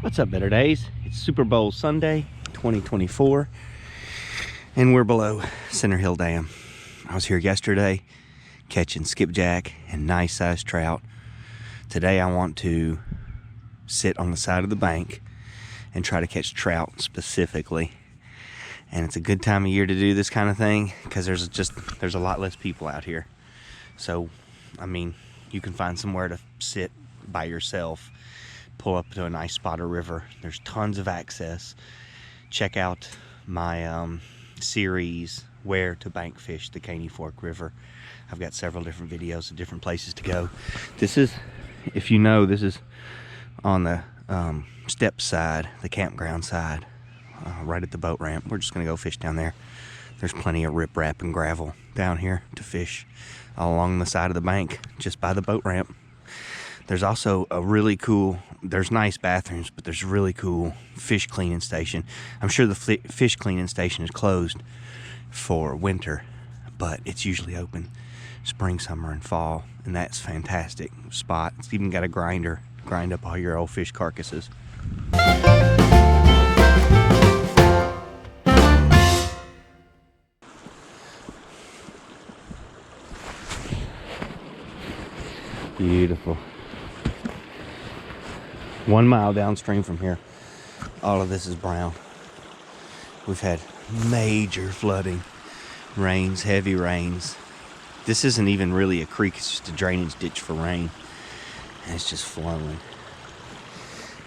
What's up, Better Days? It's Super Bowl Sunday 2024 and we're below Center Hill Dam. I was here yesterday catching skipjack and nice sized trout. Today I want to sit on the side of the bank and try to catch trout specifically. And it's a good time of year to do this kind of thing because there's a lot less people out here. So, I mean, you can find somewhere to sit by yourself, pull up to a nice spot or river. There's tons of access. Check out my series, Where to Bank Fish the Caney Fork River. I've got several different videos of different places to go. This is, if you know, this is on the step side, the campground side, right at the boat ramp. We're just gonna go fish down there. There's plenty of riprap and gravel down here to fish all along the side of the bank, just by the boat ramp. There's also a really cool, there's nice bathrooms, but there's a really cool fish cleaning station. I'm sure the fish cleaning station is closed for winter, but it's usually open spring, summer, and fall, and that's a fantastic spot. It's even got a grinder, grind up all your old fish carcasses. Beautiful. 1 mile downstream from here, all of this is brown. We've had major flooding, rains, heavy rains. This isn't even really a creek, it's just a drainage ditch for rain. And it's just flowing.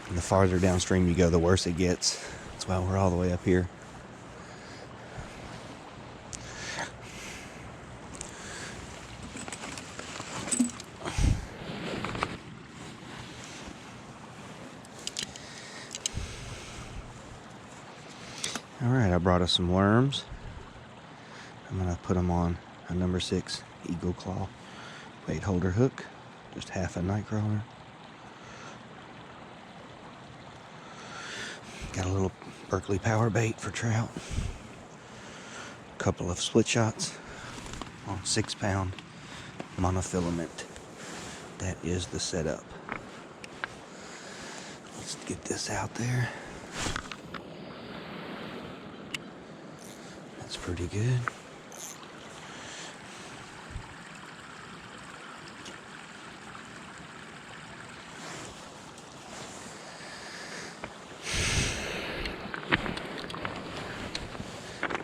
And the farther downstream you go, the worse it gets. That's why we're all the way up here. Alright, I brought us some worms. I'm going to put them on a number 6 Eagle Claw bait holder hook. Just half a night crawler. Got a little Berkeley power bait for trout. A couple of split shots on 6-pound monofilament. That is the setup. Let's get this out there. That's pretty good.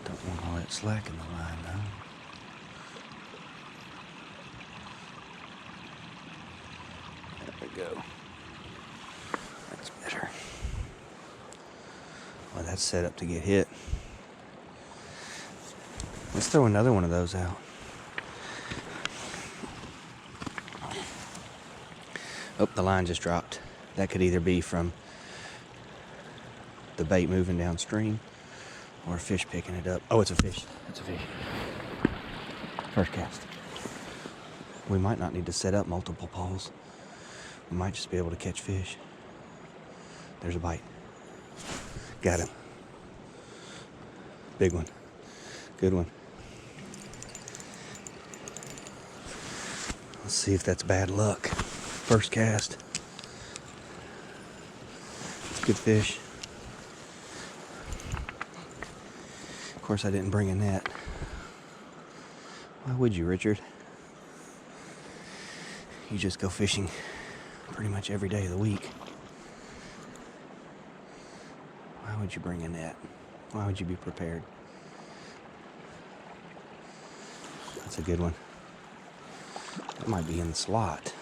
Don't want all that slack in the line though. There we go. That's better. Well, that's set up to get hit. Let's throw another one of those out. Oh, the line just dropped. That could either be from the bait moving downstream or a fish picking it up. Oh, it's a fish. It's a fish. First cast. We might not need to set up multiple poles. We might just be able to catch fish. There's a bite. Got him. Big one. Good one. Let's see if that's bad luck. First cast. It's a good fish. Of course, I didn't bring a net. Why would you, Richard? You just go fishing pretty much every day of the week. Why would you bring a net? Why would you be prepared? That's a good one. That might be in the slot.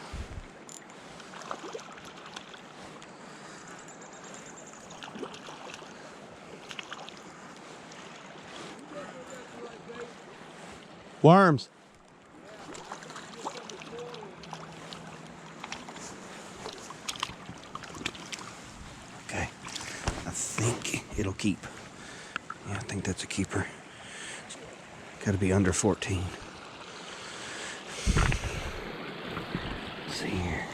Worms. Okay. I think it'll keep. Yeah, I think that's a keeper. Got to be under 14. Let's see here.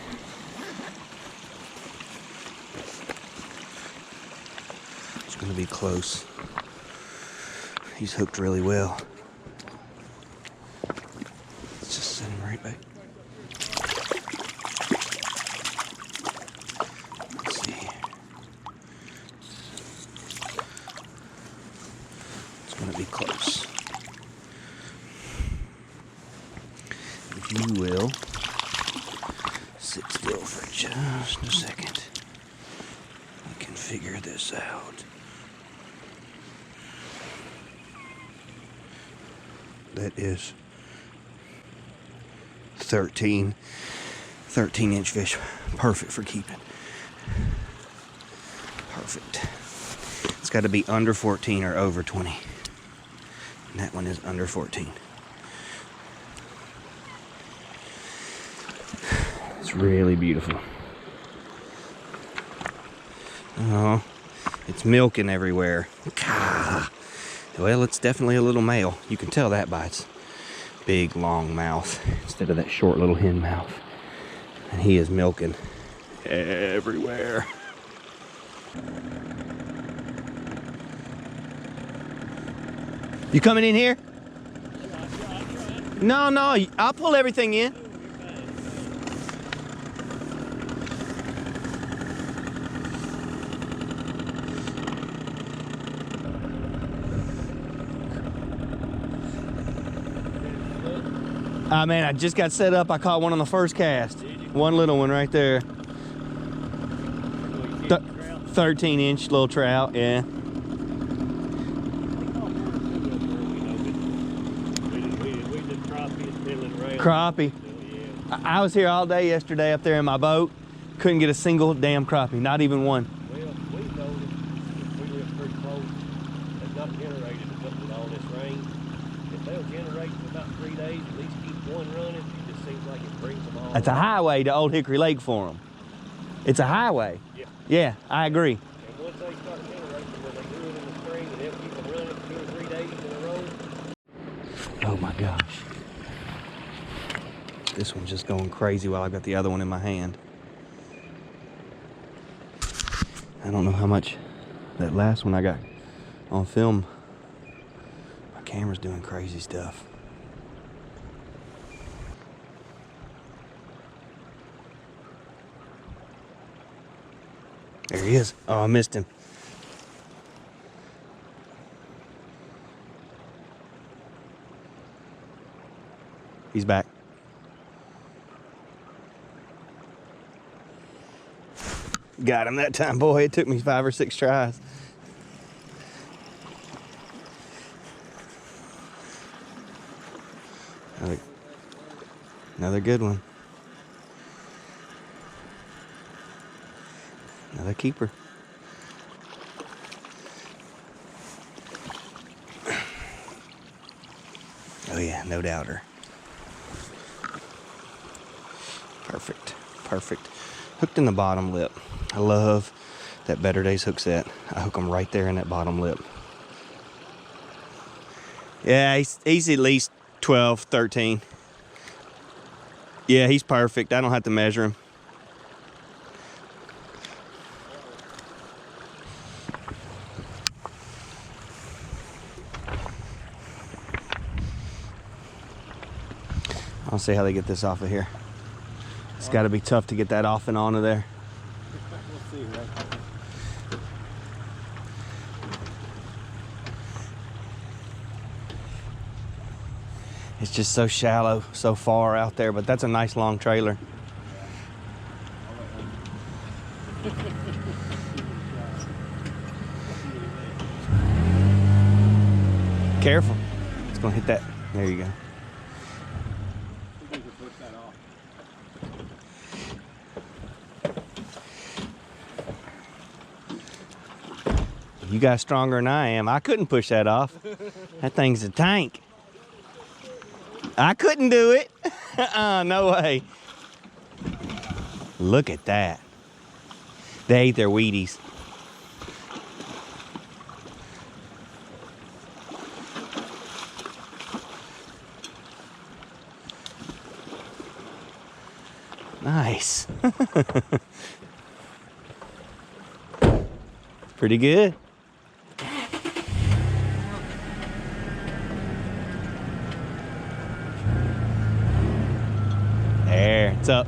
It's going to be close. He's hooked really well. Let's just send him right back. Let's see. close. If you will, sit still for just a second. We can figure this out. That is 13-inch fish. Perfect for keeping. Perfect. It's got to be under 14 or over 20. And that one is under 14. It's really beautiful. Oh, it's milking everywhere. Well, it's definitely a little male. You can tell that by its big, long mouth instead of that short little hen mouth. And he is milking everywhere. You coming in here? No, I'll pull everything in. Man, I just got set up. I caught one on the first cast. One little one right there. 13-inch little trout, yeah. Crappie. I was here all day yesterday up there in my boat. Couldn't get a single damn crappie, not even one. Well, we noticed if we live pretty close, they've not generated with all this rain. If they'll generate for about 3 days, at least keep one running, it just seems like it brings them all. It's a highway to Old Hickory Lake for them. It's a highway. Yeah. Yeah, I agree. And once they start generating, when they do it in the spring, and they'll keep them running 2 or 3 days in a row. Oh my gosh. This one's just going crazy while I've got the other one in my hand. I don't know how much that last one I got on film. My camera's doing crazy stuff. There he is. Oh, I missed him. He's back. Got him that time, boy. It took me 5 or 6 tries. Another good one. Another keeper. Oh yeah, no doubter. Perfect, perfect. Hooked in the bottom lip. I love that Better Days hook set. I hook them right there in that bottom lip. Yeah, he's at least 12, 13. Yeah, he's perfect. I don't have to measure him. I'll see how they get this off of here. It's got to be tough to get that off and onto there. We'll see, right? It's just so shallow, so far out there, but that's a nice long trailer. Careful. It's going to hit that. There you go. You guys stronger than I am. I couldn't push that off. That thing's a tank. I couldn't do it. No way. Look at that. They ate their Wheaties. Nice. Pretty good. There, it's up.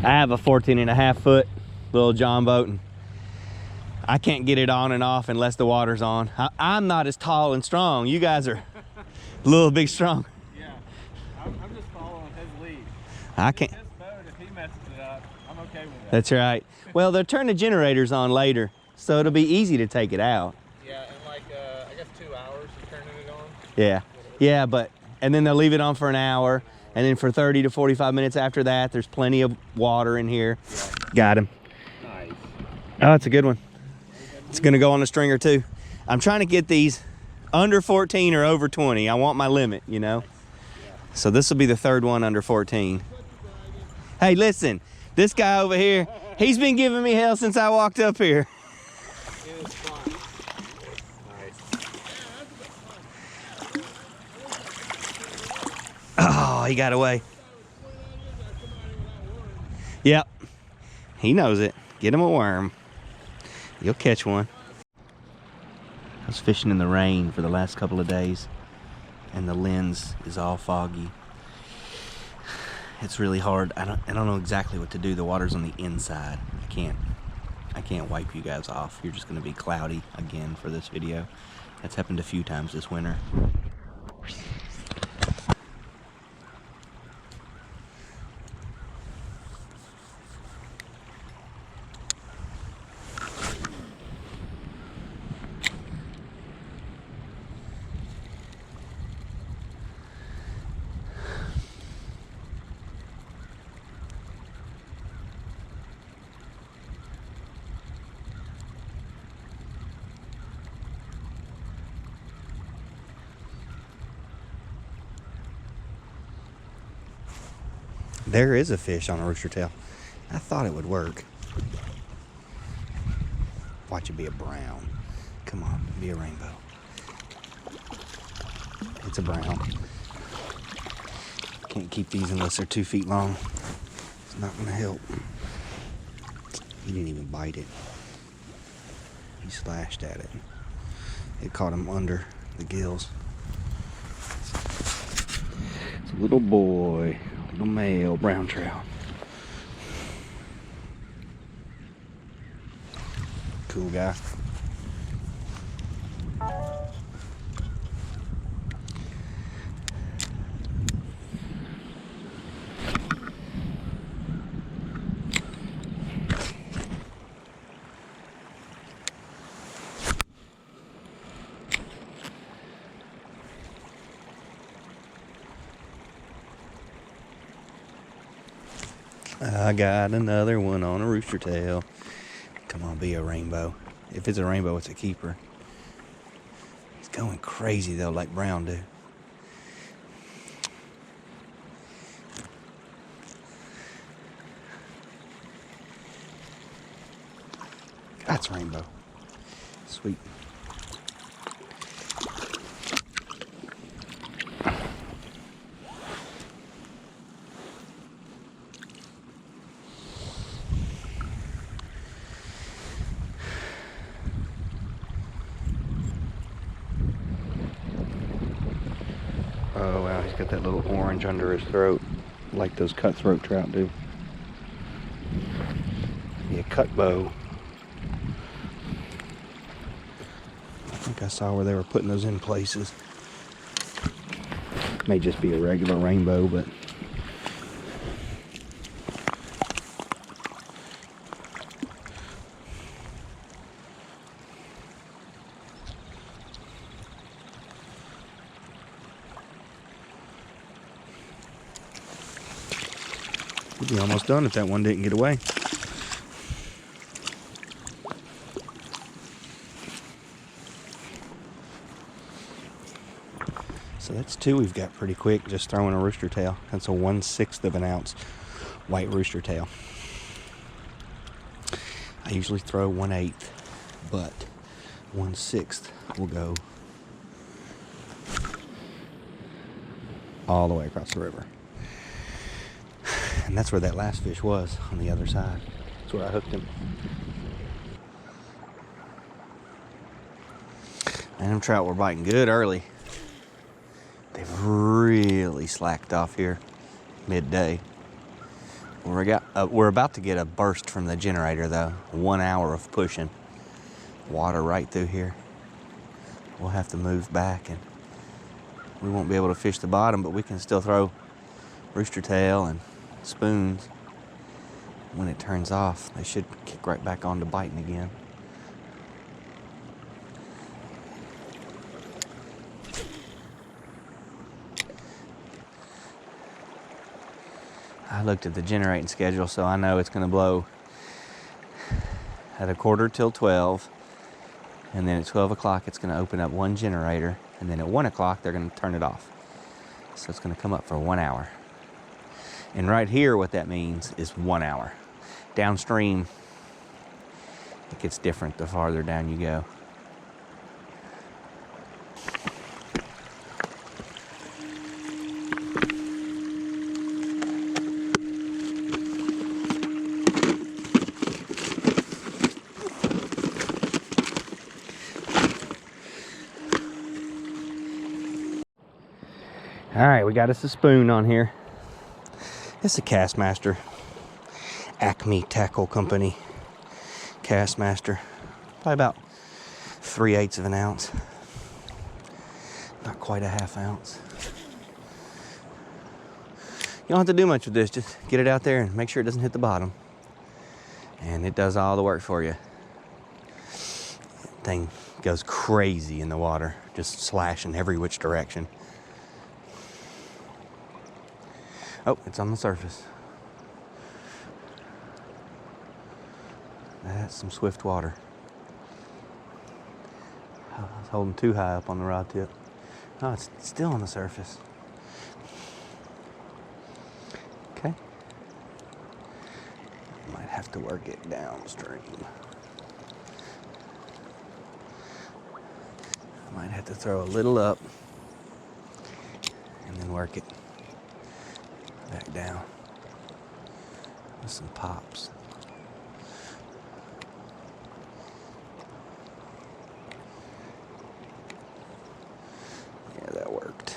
I have a 14.5-foot little John boat, and I can't get it on and off unless the water's on. I'm not as tall and strong. You guys are a little big strong. Yeah, I'm just following his lead. I can't. His boat, if he messes it up, I'm okay with that. That's right. Well, they'll turn the generators on later, so it'll be easy to take it out. Yeah, in like, I guess 2 hours of turning it on. Yeah. Yeah, and then they'll leave it on for an hour, and then for 30 to 45 minutes after that, there's plenty of water in here. Yeah. Got him. Nice. Oh, it's a good one. It's gonna go on the stringer too. I'm trying to get these under 14 or over 20. I want my limit, you know? Yeah. So this will be the third one under 14. Hey, listen, this guy over here, he's been giving me hell since I walked up here. It is fun. Nice. Oh, he got away. Yep, he knows it. Get him a worm. You'll catch one. I was fishing in the rain for the last couple of days, and the lens is all foggy. It's really hard. I don't know exactly what to do. The water's on the inside. I can't wipe you guys off. You're just gonna be cloudy again for this video. That's happened a few times this winter. There is a fish on a rooster tail. I thought it would work. Watch it be a brown. Come on, be a rainbow. It's a brown. Can't keep these unless they're 2 feet long. It's not gonna help. He didn't even bite it. He slashed at it. It caught him under the gills. It's a little boy. Little male brown trout. Cool guy. I got another one on a rooster tail. Come on, be a rainbow. If it's a rainbow, it's a keeper. It's going crazy though, like brown do. That's rainbow. Sweet. Oh wow, he's got that little orange under his throat, like those cutthroat trout do. Yeah, cut bow. I think I saw where they were putting those in places. May just be a regular rainbow, but we'd be almost done if that one didn't get away. So that's two we've got pretty quick, just throwing a rooster tail. That's a 1/6 of an ounce white rooster tail. I usually throw 1/8, but 1/6 will go all the way across the river. And that's where that last fish was, on the other side. That's where I hooked him. And them trout were biting good early. They've really slacked off here midday. We're about to get a burst from the generator though. 1 hour of pushing water right through here. We'll have to move back and we won't be able to fish the bottom, but we can still throw rooster tail and spoons. When it turns off, they should kick right back on to biting again. I looked at the generating schedule, so I know it's going to blow at 1/4 till 12, and then at 12 o'clock it's going to open up one generator, and then at 1 o'clock they're going to turn it off. So it's going to come up for 1 hour. And right here, what that means is 1 hour. Downstream, it gets different the farther down you go. All right, we got us a spoon on here. It's a Castmaster, Acme Tackle Company Castmaster. Probably about 3/8 of an ounce. Not quite a ½ ounce. You don't have to do much with this. Just get it out there and make sure it doesn't hit the bottom. And it does all the work for you. Thing goes crazy in the water, just slashing every which direction. Oh, it's on the surface. That's some swift water. I was holding too high up on the rod tip. Oh, it's still on the surface. Okay. Might have to work it downstream. Might have to throw a little up and then work it back down with some pops. Yeah, that worked.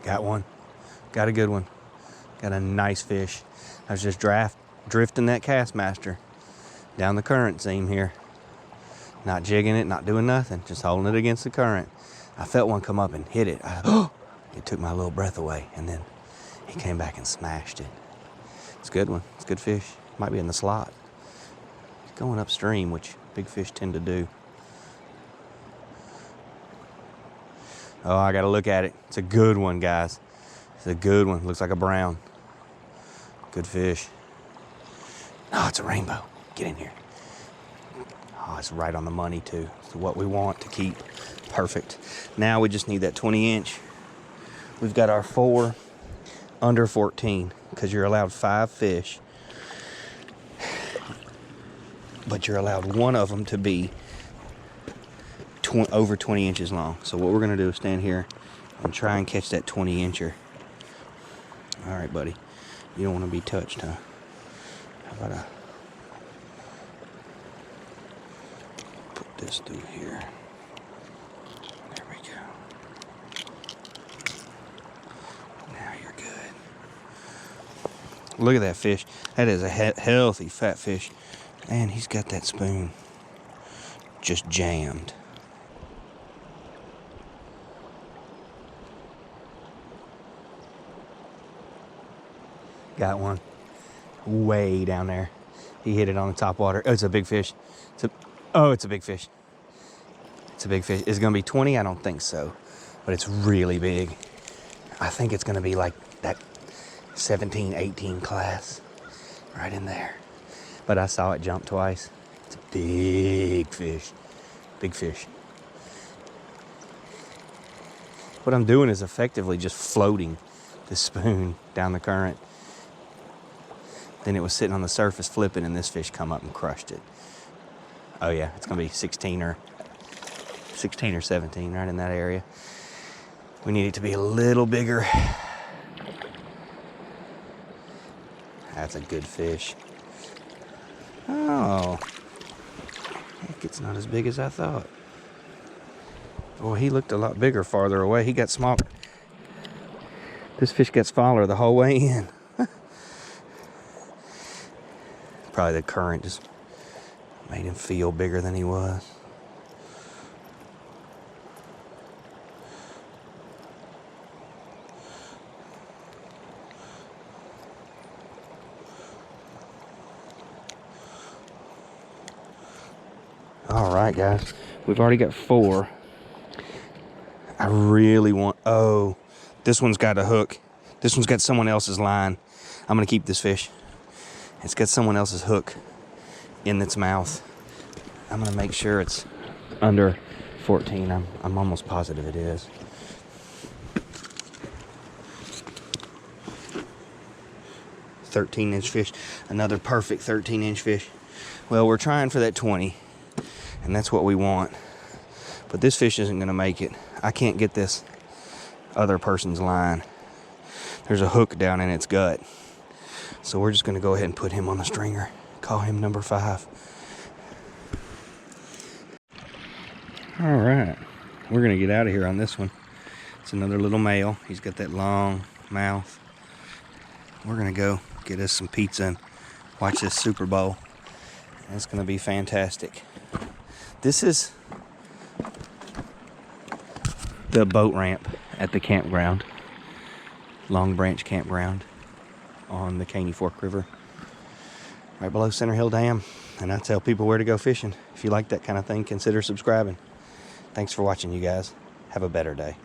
Got one. Got a good one. Got a nice fish. I was just drifting that Castmaster down the current seam here. Not jigging it, not doing nothing, just holding it against the current. I felt one come up and hit it. It took my little breath away, and then he came back and smashed it. It's a good one. It's a good fish. Might be in the slot. It's going upstream, which big fish tend to do. Oh, I gotta look at it. It's a good one, guys. It's a good one. Looks like a brown. Good fish. Oh, it's a rainbow. Get in here. Oh, it's right on the money, too. It's what we want to keep. Perfect. Now we just need that 20-inch. We've got our 4 under 14, because you're allowed 5 fish. But you're allowed one of them to be over 20 inches long. So what we're gonna do is stand here and try and catch that 20-incher. All right, buddy. You don't want to be touched, huh? How about I put this through here? There we go. Now you're good. Look at that fish. That is a healthy fat fish. Man, he's got that spoon just jammed. Got one way down there. He hit it on the top water. Oh, it's a big fish. It's a big fish. It's a big fish. Is it gonna be 20? I don't think so, but it's really big. I think it's gonna be like that 17, 18 class right in there. but I saw it jump twice. It's a big fish. Big fish. What I'm doing is effectively just floating this spoon down the current. Then it was sitting on the surface flipping, and this fish come up and crushed it. Oh yeah, it's gonna be 16 or 17, right in that area. We need it to be a little bigger. That's a good fish. Oh, heck, it's not as big as I thought. Boy, he looked a lot bigger farther away. He got smaller. This fish got smaller the whole way in. Probably the current just made him feel bigger than he was. All right, guys, we've already got 4. I really want, oh, this one's got a hook. This one's got someone else's line. I'm gonna keep this fish. It's got someone else's hook in its mouth. I'm gonna make sure it's under 14. I'm almost positive it is. "13-inch fish, another perfect 13-inch fish." Well, we're trying for that 20, and that's what we want. But this fish isn't gonna make it. I can't get this other person's line. There's a hook down in its gut. So we're just gonna go ahead and put him on the stringer. Call him number 5. All right, we're gonna get out of here on this one. It's another little male. He's got that long mouth. We're gonna go get us some pizza and watch this Super Bowl. It's gonna be fantastic. This is the boat ramp at the campground, Long Branch Campground on the Caney Fork River, right below Center Hill Dam. And I tell people where to go fishing. If you like that kind of thing, consider subscribing. Thanks for watching, you guys. Have a better day.